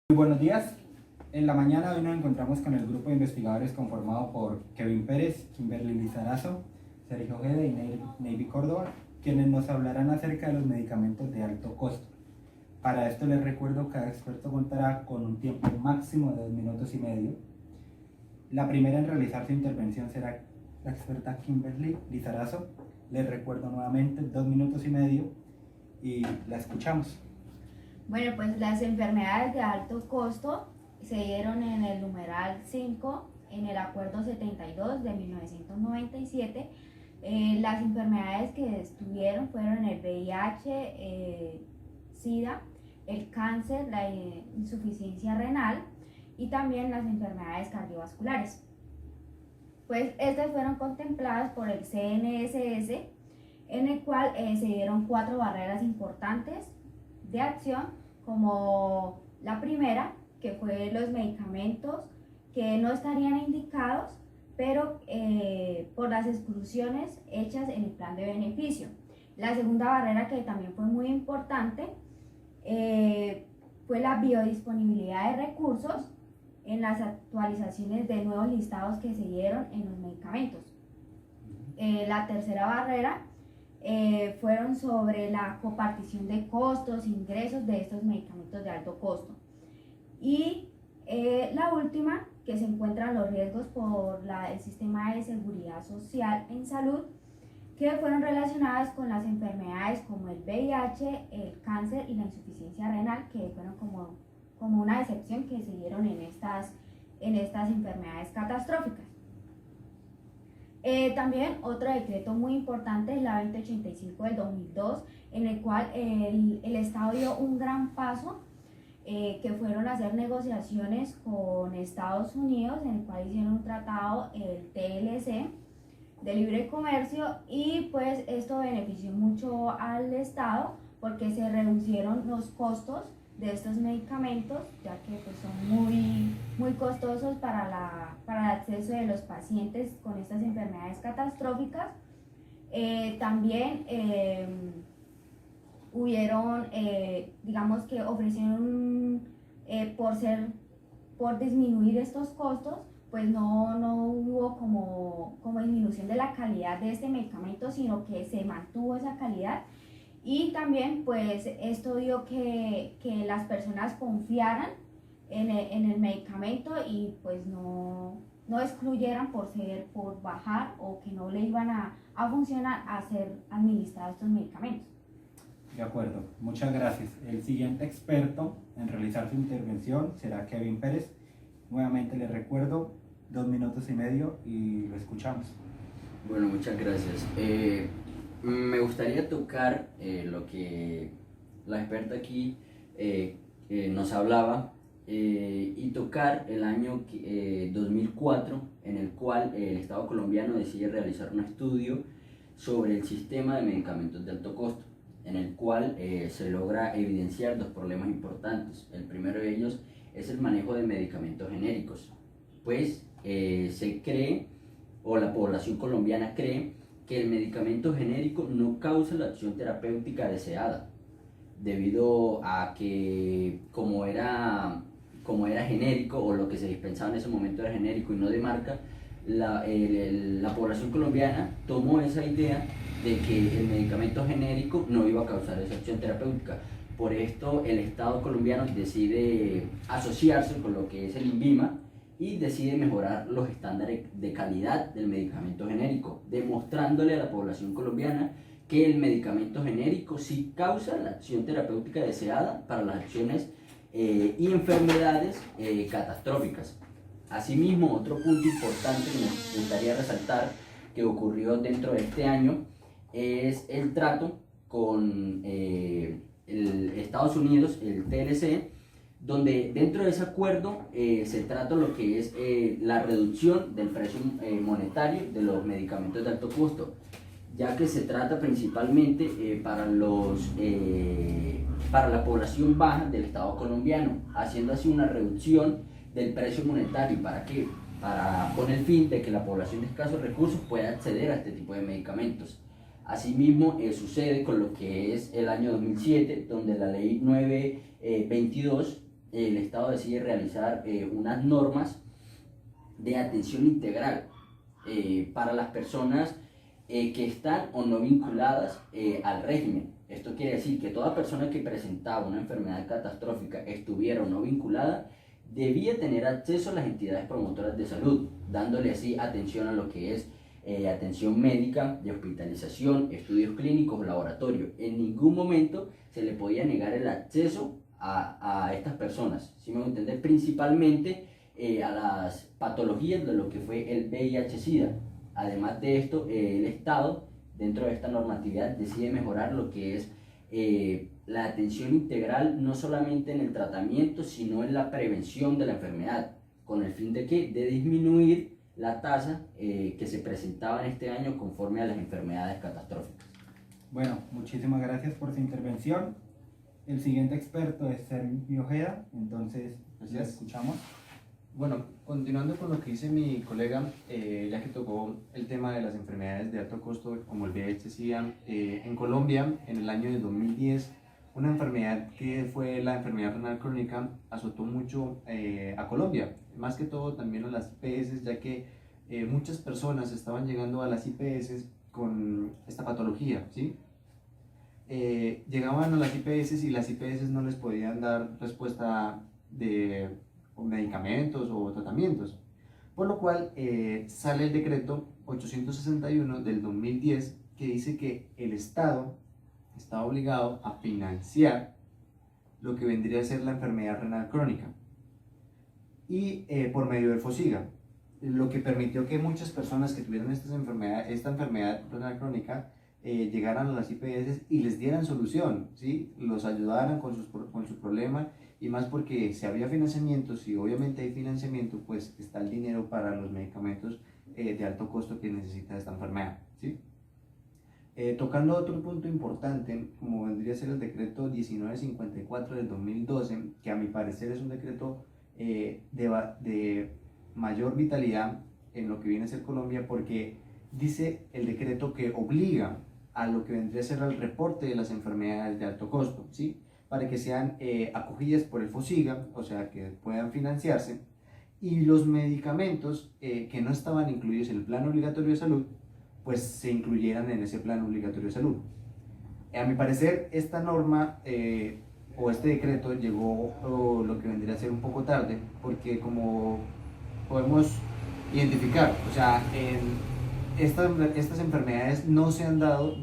Muy buenos días. En la mañana de hoy nos encontramos con el grupo de investigadores conformado por Kevin Pérez, Kimberly Lizarazo, Sergio Gede y Navy Córdoba, quienes nos hablarán acerca de los medicamentos de alto costo. Para esto les recuerdo que cada experto contará con un tiempo máximo de 2 minutos y medio. La primera en realizar su intervención será la experta Kimberly Lizarazo. Les recuerdo nuevamente 2 minutos y medio y la escuchamos. Bueno, pues las enfermedades de alto costo se dieron en el numeral 5, en el acuerdo 72 de 1997. Las enfermedades que estuvieron fueron el VIH, SIDA, el cáncer, la insuficiencia renal y también las enfermedades cardiovasculares. Pues estas fueron contempladas por el CNSS, en el cual se dieron 4 barreras importantes de acción, como la primera, que fue los medicamentos que no estarían indicados, pero por las exclusiones hechas en el plan de beneficio. La segunda barrera, que también fue muy importante, fue la biodisponibilidad de recursos en las actualizaciones de nuevos listados que se dieron en los medicamentos. La tercera barrera fueron sobre la copartición de costos, ingresos de estos medicamentos de alto costo. Y la última, que se encuentran los riesgos por el sistema de seguridad social en salud, que fueron relacionadas con las enfermedades como el VIH, el cáncer y la insuficiencia renal, que fueron como una excepción que se dieron en estas enfermedades catastróficas. También otro decreto muy importante es la 2085 del 2002, en el cual el Estado dio un gran paso, que fueron a hacer negociaciones con Estados Unidos, en el cual hicieron un tratado, el TLC, de libre comercio, y pues esto benefició mucho al Estado porque se reducieron los costos de estos medicamentos, ya que pues, son muy costosos para el acceso de los pacientes con estas enfermedades catastróficas. También hubieron, digamos que ofrecieron, por disminuir estos costos, pues no hubo como disminución de la calidad de este medicamento, sino que se mantuvo esa calidad. Y también pues esto dio que las personas confiaran en el medicamento y pues no excluyeran por bajar o que no le iban a funcionar a ser administrados estos medicamentos. De acuerdo, muchas gracias. El siguiente experto en realizar su intervención será Kevin Pérez. Nuevamente les recuerdo 2 minutos y medio y lo escuchamos. Bueno, muchas gracias. Me gustaría tocar lo que la experta aquí nos hablaba y tocar el año 2004, en el cual el Estado colombiano decide realizar un estudio sobre el sistema de medicamentos de alto costo, en el cual se logra evidenciar 2 problemas importantes. El primero de ellos es el manejo de medicamentos genéricos, pues se cree, o la población colombiana cree, que el medicamento genérico no causa la acción terapéutica deseada, debido a que como era genérico, o lo que se dispensaba en ese momento era genérico y no de marca, la población colombiana tomó esa idea de que el medicamento genérico no iba a causar esa acción terapéutica. Por esto el Estado colombiano decide asociarse con lo que es el INVIMA y decide mejorar los estándares de calidad del medicamento genérico, demostrándole a la población colombiana que el medicamento genérico sí causa la acción terapéutica deseada para las acciones y enfermedades catastróficas. Asimismo, otro punto importante que me gustaría resaltar que ocurrió dentro de este año es el trato con Estados Unidos, el TLC, donde dentro de ese acuerdo se trata lo que es la reducción del precio monetario de los medicamentos de alto costo, ya que se trata principalmente para la población baja del Estado colombiano, haciendo así una reducción del precio monetario. ¿Para qué? Con el fin de que la población de escasos recursos pueda acceder a este tipo de medicamentos. Asimismo, sucede con lo que es el año 2007, donde la ley 922 el Estado decide realizar unas normas de atención integral para las personas que están o no vinculadas al régimen. Esto quiere decir que toda persona que presentaba una enfermedad catastrófica, estuviera o no vinculada, debía tener acceso a las entidades promotoras de salud, dándole así atención a lo que es atención médica, de hospitalización, estudios clínicos, laboratorio. En ningún momento se le podía negar el acceso a estas personas, ¿sí me voy a entender? Principalmente a las patologías de lo que fue el VIH-Sida. Además de esto, el Estado, dentro de esta normatividad, decide mejorar lo que es la atención integral, no solamente en el tratamiento, sino en la prevención de la enfermedad, con el fin de que de disminuir la tasa que se presentaba en este año conforme a las enfermedades catastróficas. Bueno, muchísimas gracias por su intervención. El siguiente experto es Sergio Ojeda, entonces ya escuchamos. Bueno, continuando con lo que dice mi colega, ya que tocó el tema de las enfermedades de alto costo como el VIH-Sida, en Colombia, en el año de 2010, una enfermedad que fue la enfermedad renal crónica azotó mucho a Colombia, más que todo también a las IPS, ya que muchas personas estaban llegando a las IPS con esta patología, ¿sí? Llegaban a las IPS y las IPS no les podían dar respuesta de medicamentos o tratamientos, por lo cual sale el decreto 861 del 2010 que dice que el Estado está obligado a financiar lo que vendría a ser la enfermedad renal crónica y por medio del FOSIGA, lo que permitió que muchas personas que tuvieran esta enfermedad renal crónica llegaran a las IPS y les dieran solución, ¿sí? Los ayudaran con su problema, y más porque si había financiamiento, si obviamente hay financiamiento, pues está el dinero para los medicamentos de alto costo que necesita esta enfermedad, ¿sí? Tocando otro punto importante, como vendría a ser el decreto 1954 del 2012, que a mi parecer es un decreto de mayor vitalidad en lo que viene a ser Colombia, porque dice el decreto que obliga a lo que vendría a ser el reporte de las enfermedades de alto costo, ¿sí? Para que sean acogidas por el FOSIGA, o sea, que puedan financiarse, y los medicamentos que no estaban incluidos en el plan obligatorio de salud, pues se incluyeran en ese plan obligatorio de salud. A mi parecer, esta norma o este decreto llegó lo que vendría a ser un poco tarde, porque como podemos identificar, o sea, estas enfermedades no se han dado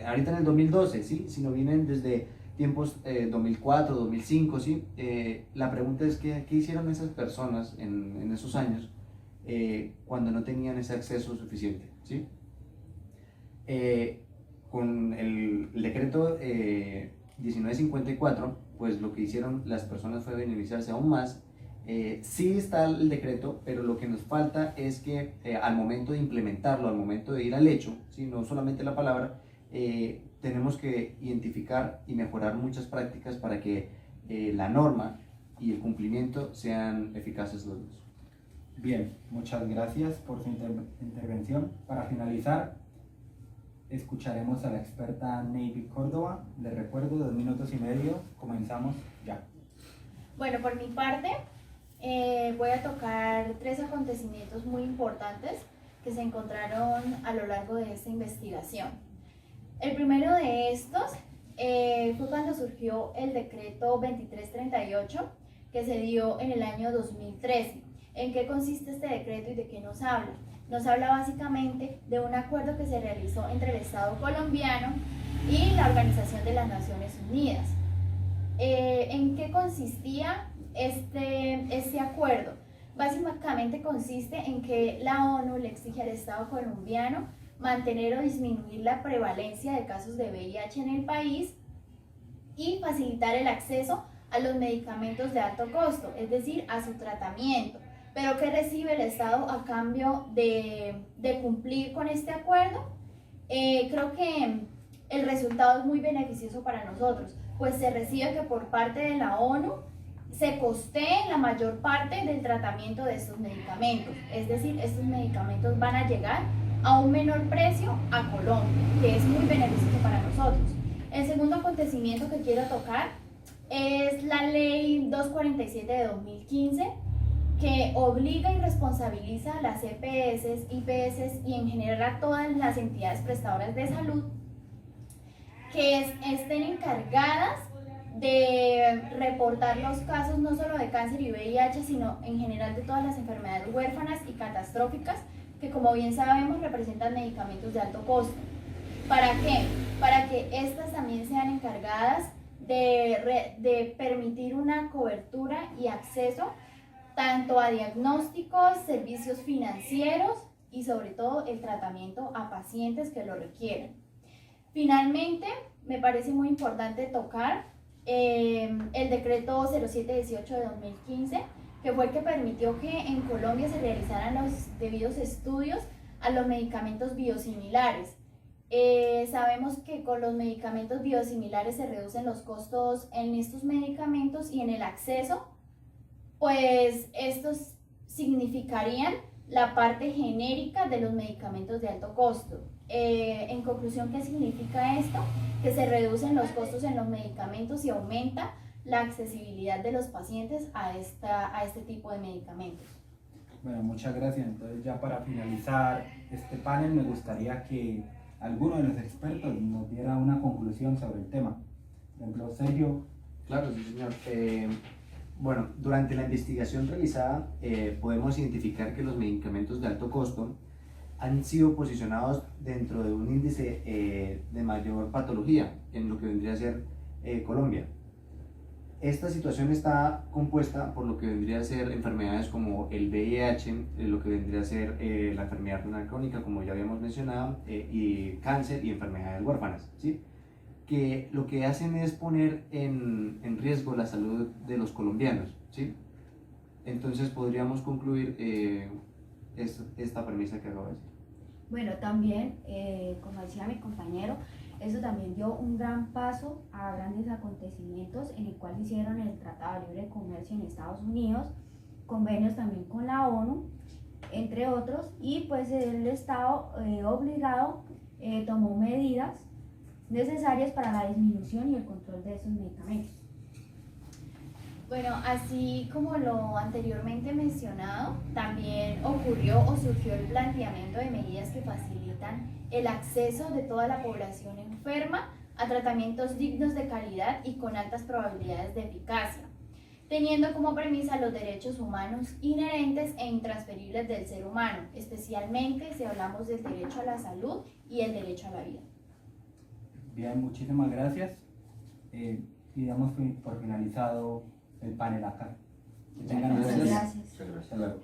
ahorita en el 2012, ¿sí? Sino vienen desde tiempos 2004, 2005, ¿sí? La pregunta es ¿qué hicieron esas personas en esos años cuando no tenían ese acceso suficiente, ¿sí? Con el decreto 1954, pues lo que hicieron las personas fue beneficiarse aún más. Sí está el decreto, pero lo que nos falta es que al momento de implementarlo, al momento de ir al hecho, ¿sí? No solamente la palabra, tenemos que identificar y mejorar muchas prácticas para que la norma y el cumplimiento sean eficaces los dos. Bien, muchas gracias por su intervención. Para finalizar, escucharemos a la experta Navy Córdoba. Les recuerdo, 2 minutos y medio, comenzamos ya. Bueno, por mi parte, voy a tocar 3 acontecimientos muy importantes que se encontraron a lo largo de esta investigación. El primero de estos fue cuando surgió el decreto 2338 que se dio en el año 2013. ¿En qué consiste este decreto y de qué nos habla? Nos habla básicamente de un acuerdo que se realizó entre el Estado colombiano y la Organización de las Naciones Unidas. ¿En qué consistía este acuerdo? Básicamente consiste en que la ONU le exige al Estado colombiano mantener o disminuir la prevalencia de casos de VIH en el país y facilitar el acceso a los medicamentos de alto costo, es decir, a su tratamiento. ¿Pero qué recibe el Estado a cambio de cumplir con este acuerdo? Creo que el resultado es muy beneficioso para nosotros, pues se recibe que por parte de la ONU se costee la mayor parte del tratamiento de estos medicamentos, es decir, estos medicamentos van a llegar a un menor precio a Colombia, que es muy beneficioso para nosotros. El segundo acontecimiento que quiero tocar es la ley 247 de 2015, que obliga y responsabiliza a las EPS, IPS y en general a todas las entidades prestadoras de salud que estén encargadas de reportar los casos no solo de cáncer y VIH, sino en general de todas las enfermedades huérfanas y catastróficas que, como bien sabemos, representan medicamentos de alto costo. ¿Para qué? Para que estas también sean encargadas de permitir una cobertura y acceso tanto a diagnósticos, servicios financieros y sobre todo el tratamiento a pacientes que lo requieren. Finalmente, me parece muy importante tocar el decreto 0718 de 2015, que fue el que permitió que en Colombia se realizaran los debidos estudios a los medicamentos biosimilares. Sabemos que con los medicamentos biosimilares se reducen los costos en estos medicamentos y en el acceso, pues estos significarían la parte genérica de los medicamentos de alto costo. En conclusión, ¿qué significa esto? Que se reducen los costos en los medicamentos y aumenta la accesibilidad de los pacientes a este tipo de medicamentos. Bueno, muchas gracias. Entonces, ya para finalizar este panel, me gustaría que alguno de los expertos nos diera una conclusión sobre el tema. Por ejemplo, Sergio. Claro, sí, señor. Bueno, durante la investigación realizada podemos identificar que los medicamentos de alto costo han sido posicionados dentro de un índice de mayor patología en lo que vendría a ser Colombia. Esta situación está compuesta por lo que vendría a ser enfermedades como el VIH, lo que vendría a ser la enfermedad renal crónica, como ya habíamos mencionado, y cáncer y enfermedades huérfanas, ¿sí? Que lo que hacen es poner en riesgo la salud de los colombianos, ¿sí? Entonces podríamos concluir esta premisa que acabo de decir. Bueno, también, como decía mi compañero, eso también dio un gran paso a grandes acontecimientos en el cual hicieron el Tratado de Libre Comercio en Estados Unidos, convenios también con la ONU, entre otros, y pues el Estado obligado tomó medidas necesarias para la disminución y el control de esos medicamentos. Bueno, así como lo anteriormente mencionado, también ocurrió o surgió el planteamiento de medidas que facilitan el acceso de toda la población enferma a tratamientos dignos de calidad y con altas probabilidades de eficacia, teniendo como premisa los derechos humanos inherentes e intransferibles del ser humano, especialmente si hablamos del derecho a la salud y el derecho a la vida. Bien, muchísimas gracias. Y damos por finalizado el panel acá. Que tengan un buen Muchas día. gracias. Muchas gracias. Hasta luego.